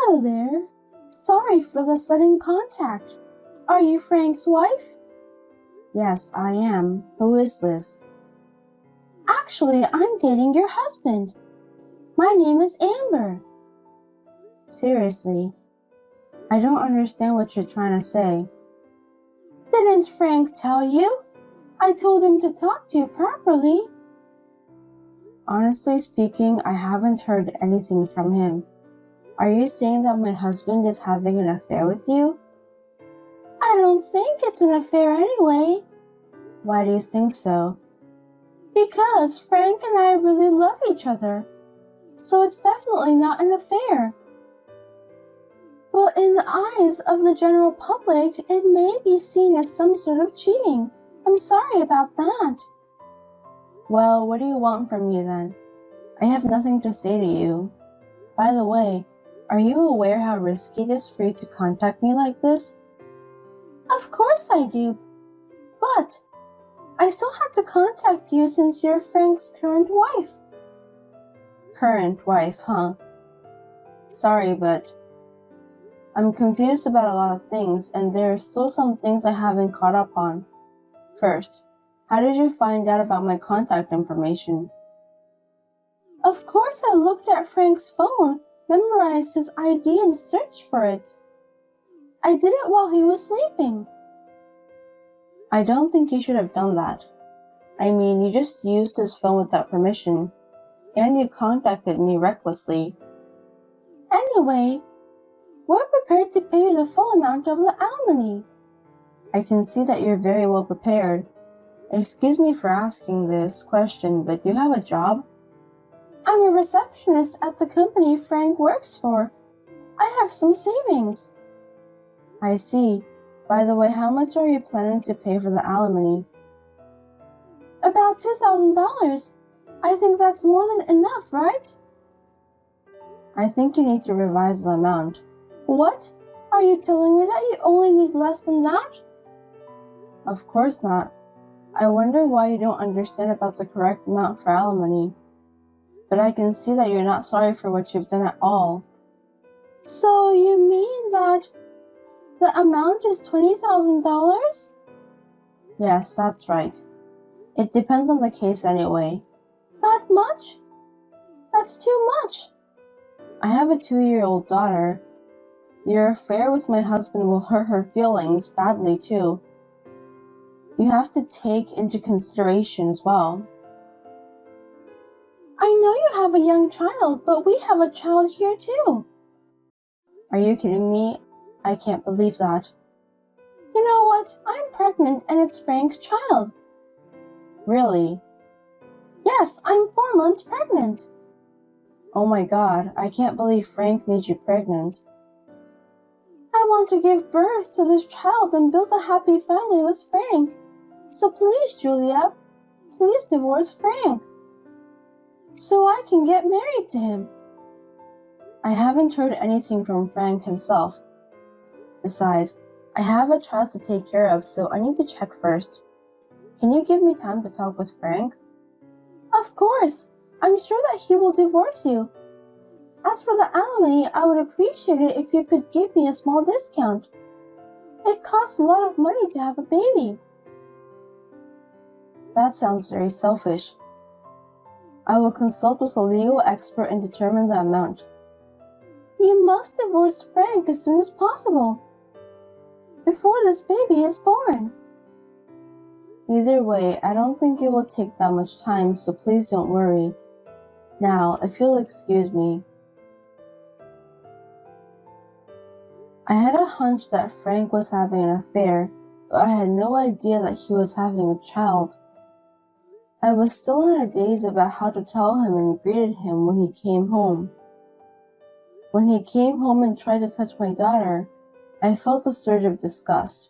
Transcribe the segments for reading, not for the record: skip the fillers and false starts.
Hello there. Sorry for the sudden contact. Are you Frank's wife? Yes, I am. Who is this? Actually, I'm dating your husband. My name is Amber. Seriously? I don't understand what you're trying to say. Didn't Frank tell you? I told him to talk to you properly. Honestly speaking, I haven't heard anything from him. Are you saying that my husband is having an affair with you? I don't think it's an affair anyway. Why do you think so? Because Frank and I really love each other. So it's definitely not an affair. But in the eyes of the general public, it may be seen as some sort of cheating. I'm sorry about that. Well, what do you want from me then? I have nothing to say to you. By the way, are you aware how risky it is for you to contact me like this? Of course I do. But I still had to contact you since you're Frank's current wife. Current wife, huh? Sorry, but I'm confused about a lot of things, and there are still some things I haven't caught up on. First, how did you find out about my contact information? Of course I looked at Frank's phone, memorized his ID, and searched for it. I did it while he was sleeping. I don't think you should have done that. I mean, you just used his phone without permission, and you contacted me recklessly. Anyway, we're prepared to pay you the full amount of the alimony. I can see that you're very well prepared. Excuse me for asking this question, but do you have a job? I'm a receptionist at the company Frank works for. I have some savings. I see. By the way, how much are you planning to pay for the alimony? About $2,000. I think that's more than enough, right? I think you need to revise the amount. What? Are you telling me that you only need less than that? Of course not. I wonder why you don't understand about the correct amount for alimony. But I can see that you're not sorry for what you've done at all. So you mean that the amount is $20,000? Yes, that's right. It depends on the case anyway. That much? That's too much. I have a 2-year-old daughter. Your affair with my husband will hurt her feelings badly too. You have to take into consideration as well. I know you have a young child, but we have a child here too. Are you kidding me? I can't believe that. You know what? I'm pregnant and it's Frank's child. Really? Yes, I'm 4 months pregnant. Oh my God, I can't believe Frank made you pregnant. I want to give birth to this child and build a happy family with Frank. So please, Julia, please divorce Frank, so I can get married to him. I haven't heard anything from Frank himself. Besides, I have a child to take care of, so I need to check first. Can you give me time to talk with Frank? Of course. I'm sure that he will divorce you. As for the alimony, I would appreciate it if you could give me a small discount. It costs a lot of money to have a baby. That sounds very selfish. I will consult with a legal expert and determine the amount. You must divorce Frank as soon as possible, before this baby is born. Either way, I don't think it will take that much time, so please don't worry. Now, if you'll excuse me. I had a hunch that Frank was having an affair, but I had no idea that he was having a child. I was still in a daze about how to tell him and greeted him when he came home. When he came home and tried to touch my daughter, I felt a surge of disgust.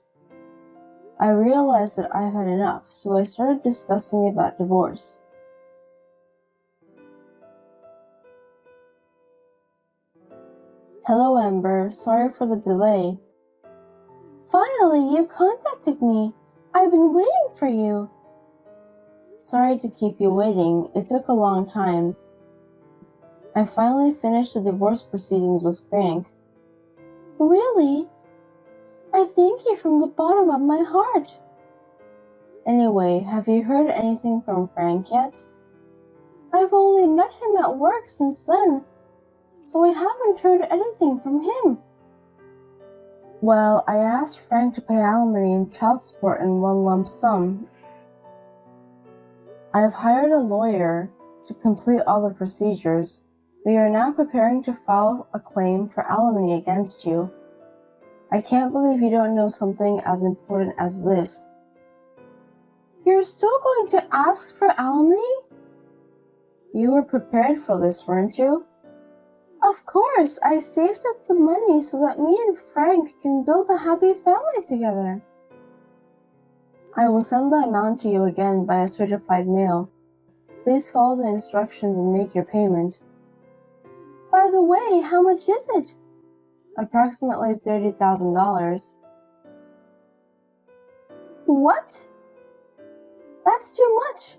I realized that I've had enough, so I started discussing about divorce. Hello, Amber. Sorry for the delay. Finally, you contacted me. I've been waiting for you. Sorry to keep you waiting. It took a long time. I finally finished the divorce proceedings with Frank, Really? I thank you from the bottom of my heart. Anyway, have you heard anything from Frank yet? I've only met him at work since then, so I haven't heard anything from him. Well, I asked Frank to pay alimony and child support in one lump sum. I've hired a lawyer to complete all the procedures. We are now preparing to file a claim for alimony against you. I can't believe you don't know something as important as this. You're still going to ask for alimony? You were prepared for this, weren't you? Of course, I saved up the money so that me and Frank can build a happy family together. I will send the amount to you again by a certified mail. Please follow the instructions and make your payment. By the way, how much is it? Approximately $30,000. What? That's too much.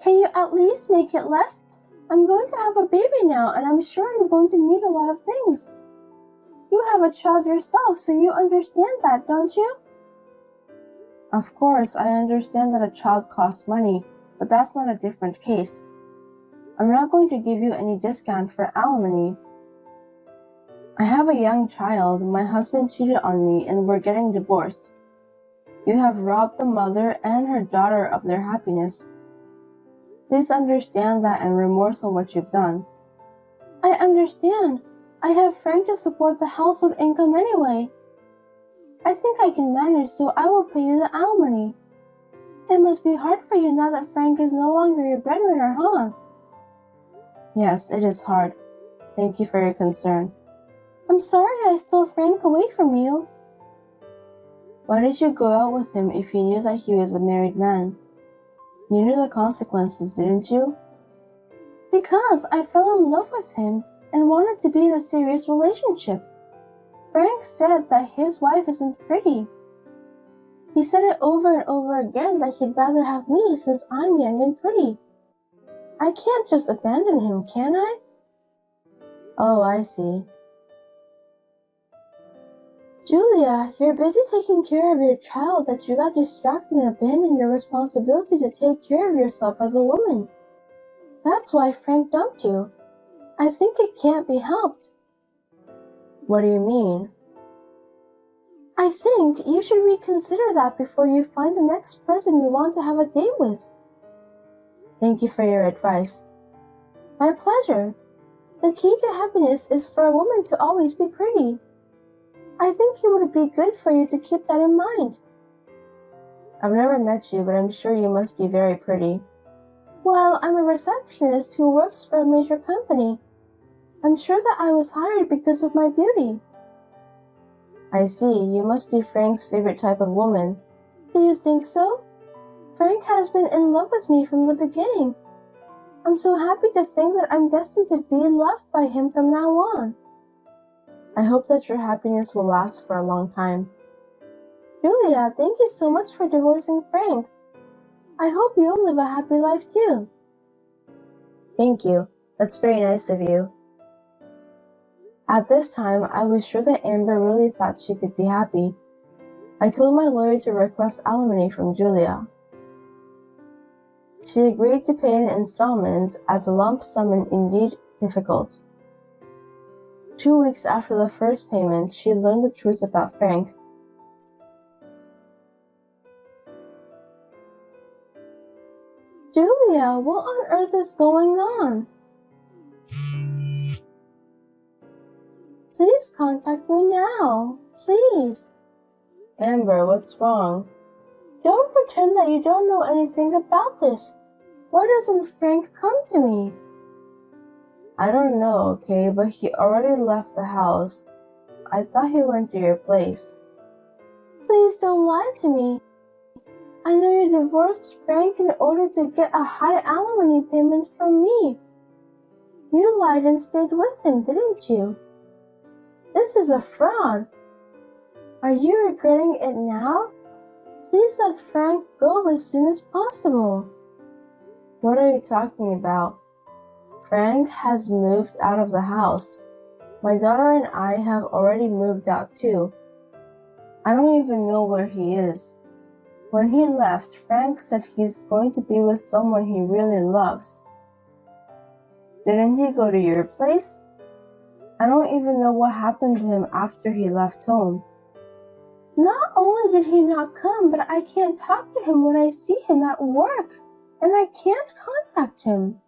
Can you at least make it less? I'm going to have a baby now, and I'm sure I'm going to need a lot of things. You have a child yourself, so you understand that, don't you? Of course, I understand that a child costs money, but that's not a different case. I'm not going to give you any discount for alimony. I have a young child, my husband cheated on me, and we're getting divorced. You have robbed the mother and her daughter of their happiness. Please understand that and remorse on what you've done. I understand. I have Frank to support the household income anyway. I think I can manage, so I will pay you the alimony. It must be hard for you now that Frank is no longer your breadwinner, huh? Yes, it is hard. Thank you for your concern. I'm sorry I stole Frank away from you. Why did you go out with him if you knew that he was a married man? You knew the consequences, didn't you? Because I fell in love with him and wanted to be in a serious relationship. Frank said that his wife isn't pretty. He said it over and over again that he'd rather have me since I'm young and pretty. I can't just abandon him, can I? Oh, I see. Julia, you're busy taking care of your child that you got distracted and abandoned your responsibility to take care of yourself as a woman. That's why Frank dumped you. I think it can't be helped. What do you mean? I think you should reconsider that before you find the next person you want to have a date with. Thank you for your advice. My pleasure. The key to happiness is for a woman to always be pretty. I think it would be good for you to keep that in mind. I've never met you, but I'm sure you must be very pretty. Well, I'm a receptionist who works for a major company. I'm sure that I was hired because of my beauty. I see, you must be Frank's favorite type of woman. Do you think so? Frank has been in love with me from the beginning. I'm so happy to think that I'm destined to be loved by him from now on. I hope that your happiness will last for a long time. Julia, thank you so much for divorcing Frank. I hope you'll live a happy life too. Thank you. That's very nice of you. At this time, I was sure that Amber really thought she could be happy. I told my lawyer to request alimony from Julia. She agreed to pay in installments as a lump sum and indeed difficult. 2 weeks after the first payment, she learned the truth about Frank. Julia, what on earth is going on? Please contact me now. Please. Amber, what's wrong? Don't pretend that you don't know anything about this. Why doesn't Frank come to me? I don't know, okay, but he already left the house. I thought he went to your place. Please don't lie to me. I know you divorced Frank in order to get a high alimony payment from me. You lied and stayed with him, didn't you? This is a fraud. Are you regretting it now? Please let Frank go as soon as possible. What are you talking about? Frank has moved out of the house. My daughter and I have already moved out too. I don't even know where he is. When he left, Frank said he's going to be with someone he really loves. Didn't he go to your place? I don't even know what happened to him after he left home. Not only did he not come, but I can't talk to him when I see him at work, and I can't contact him.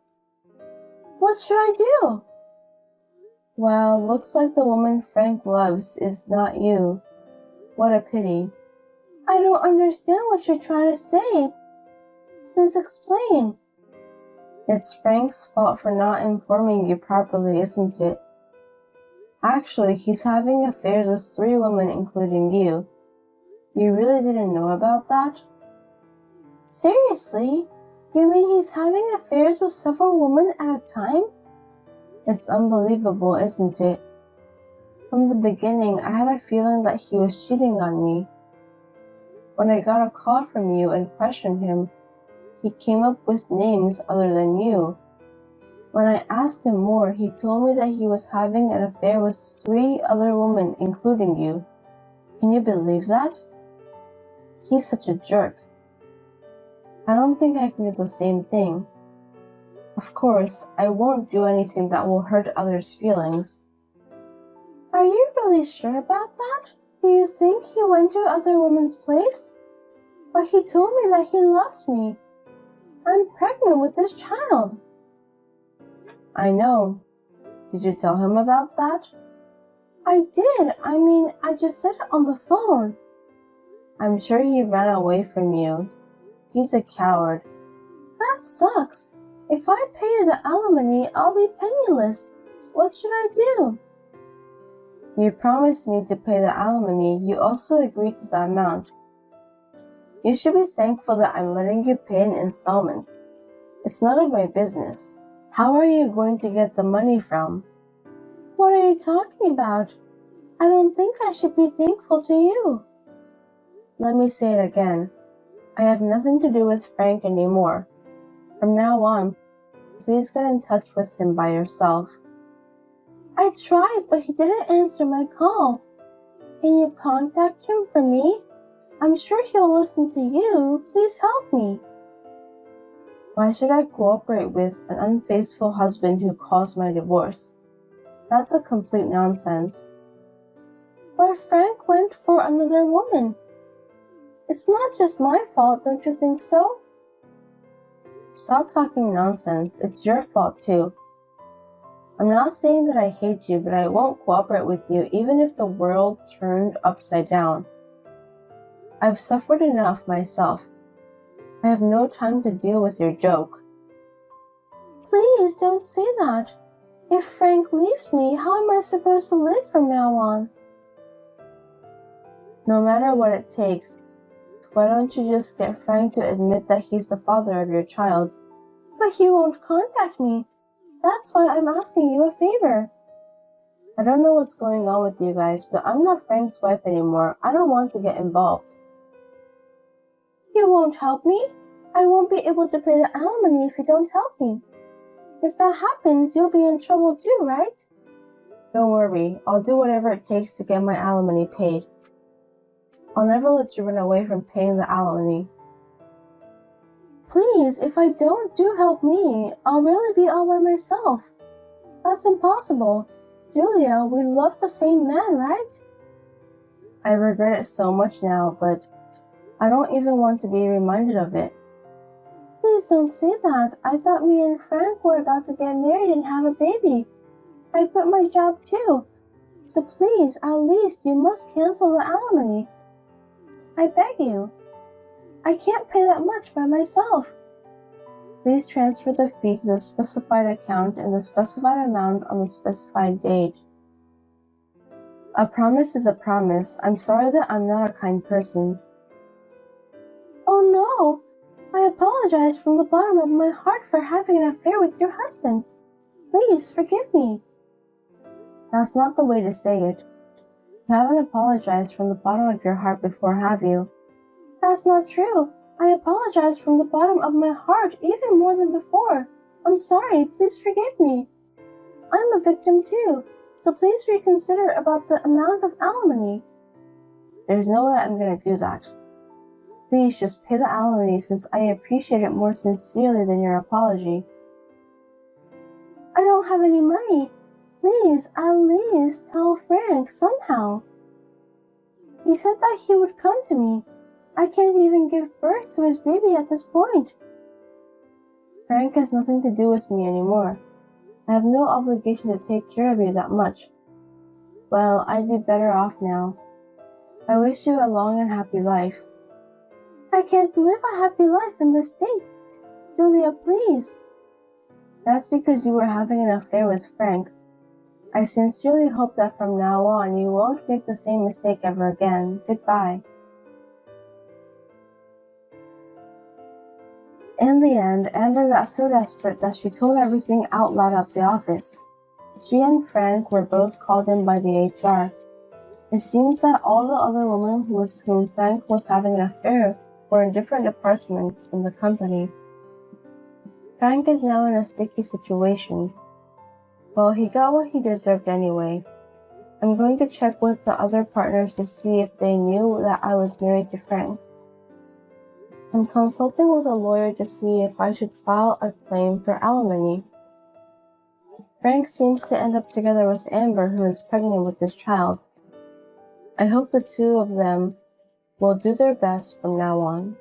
What should I do? Well, looks like the woman Frank loves is not you. What a pity. I don't understand what you're trying to say. Please explain. It's Frank's fault for not informing you properly, isn't it? Actually, he's having affairs with 3 women, including you. You really didn't know about that? Seriously? You mean he's having affairs with several women at a time? It's unbelievable, isn't it? From the beginning, I had a feeling that he was cheating on me. When I got a call from you and questioned him, he came up with names other than you. When I asked him more, he told me that he was having an affair with 3 other women, including you. Can you believe that? He's such a jerk. I don't think I can do the same thing. Of course, I won't do anything that will hurt others' feelings. Are you really sure about that? Do you think he went to other women's place? But he told me that he loves me. I'm pregnant with this child. I know. Did you tell him about that? I did. I just said it on the phone. I'm sure he ran away from you. He's a coward. That sucks. If I pay you the alimony, I'll be penniless. What should I do? You promised me to pay the alimony. You also agreed to the amount. You should be thankful that I'm letting you pay in installments. It's none of my business. How are you going to get the money from? What are you talking about? I don't think I should be thankful to you. Let me say it again. I have nothing to do with Frank anymore. From now on, please get in touch with him by yourself. I tried, but he didn't answer my calls. Can you contact him for me? I'm sure he'll listen to you. Please help me. Why should I cooperate with an unfaithful husband who calls my divorce? That's a complete nonsense. But Frank went for another woman. It's not just my fault, don't you think so? Stop talking nonsense. It's your fault too. I'm not saying that I hate you, but I won't cooperate with you even if the world turned upside down. I've suffered enough myself. I have no time to deal with your joke. Please don't say that. If Frank leaves me, how am I supposed to live from now on? No matter what it takes, why don't you just get Frank to admit that he's the father of your child? But he won't contact me. That's why I'm asking you a favor. I don't know what's going on with you guys, but I'm not Frank's wife anymore. I don't want to get involved. You won't help me? I won't be able to pay the alimony if you don't help me. If that happens, you'll be in trouble too, right? Don't worry, I'll do whatever it takes to get my alimony paid. I'll never let you run away from paying the alimony. Please, if I don't do help me, I'll really be all by myself. That's impossible. Julia, we love the same man, right? I regret it so much now, but I don't even want to be reminded of it. Please don't say that. I thought me and Frank were about to get married and have a baby. I quit my job too. So please, at least you must cancel the alimony. I beg you. I can't pay that much by myself. Please transfer the fee to the specified account in the specified amount on the specified date. A promise is a promise. I'm sorry that I'm not a kind person. Oh no! I apologize from the bottom of my heart for having an affair with your husband. Please forgive me. That's not the way to say it. You haven't apologized from the bottom of your heart before, have you? That's not true. I apologize from the bottom of my heart even more than before. I'm sorry. Please forgive me. I'm a victim too. So please reconsider about the amount of alimony. There's no way I'm gonna do that. Please just pay the alimony since I appreciate it more sincerely than your apology. I don't have any money. Please, at least tell Frank somehow. He said that he would come to me. I can't even give birth to his baby at this point. Frank has nothing to do with me anymore. I have no obligation to take care of you that much. Well, I'd be better off now. I wish you a long and happy life. I can't live a happy life in this state. Julia, please. That's because you were having an affair with Frank. I sincerely hope that from now on you won't make the same mistake ever again. Goodbye. In the end, Amber got so desperate that she told everything out loud at the office. She and Frank were both called in by the HR. It seems that all the other women with whom Frank was having an affair were in different departments in the company. Frank is now in a sticky situation. Well, he got what he deserved anyway. I'm going to check with the other partners to see if they knew that I was married to Frank. I'm consulting with a lawyer to see if I should file a claim for alimony. Frank seems to end up together with Amber, who is pregnant with this child. I hope the two of them will do their best from now on.